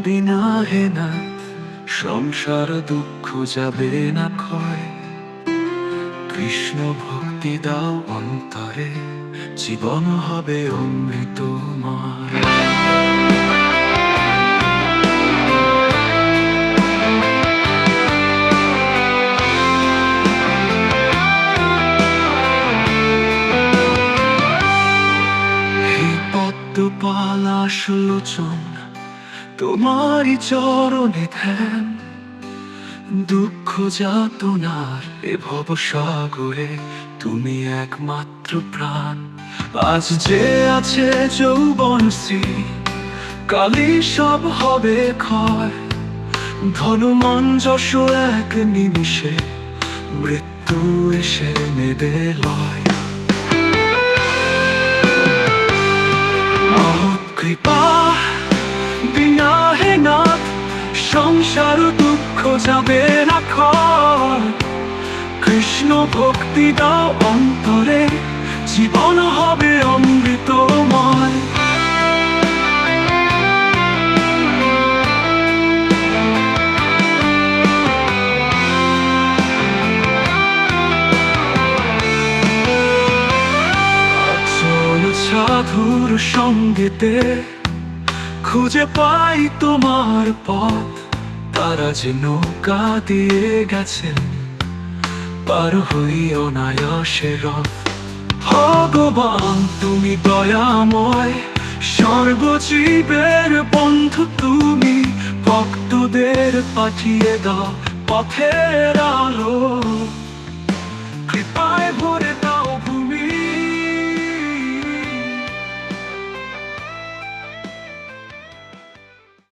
বিনা হেনা সংসার দুঃখ যাবে না ক্ষয়। কৃষ্ণ ভক্তি দাও অন্তরে, জীবন হবে অমৃতময়। হে পদ্মপালাশ লোচন, তোমারই চরণে ধ্যান। দুঃখ যাতনার এ ভব সাগরে তুমি একমাত্র প্রাণ। আজ যে আছে যৌবন শ্রী, কালই সব হবে ক্ষয়। ধনমান যশ এক নিমিষে, মৃত্যু এসে নেবে লয়। মহৎ কৃপা বিনা হেনাথ, সংসার দুঃখ যাবে না ক্ষয়। কৃষ্ণ ভক্তি দাও অন্তরে, জীবন হবে অমৃতময়। অচল সাধুর সঙ্গেতে খুঁজে পাই তোমার পথ। তারা যে নৌকা দিয়ে গেছেন, পার হই অনায়াসে রথ। ভগবান তুমি দয়াময়, সর্বজীবের বন্ধু তুমি। ভক্তদের পাঠিয়ে দাও পথের আলো।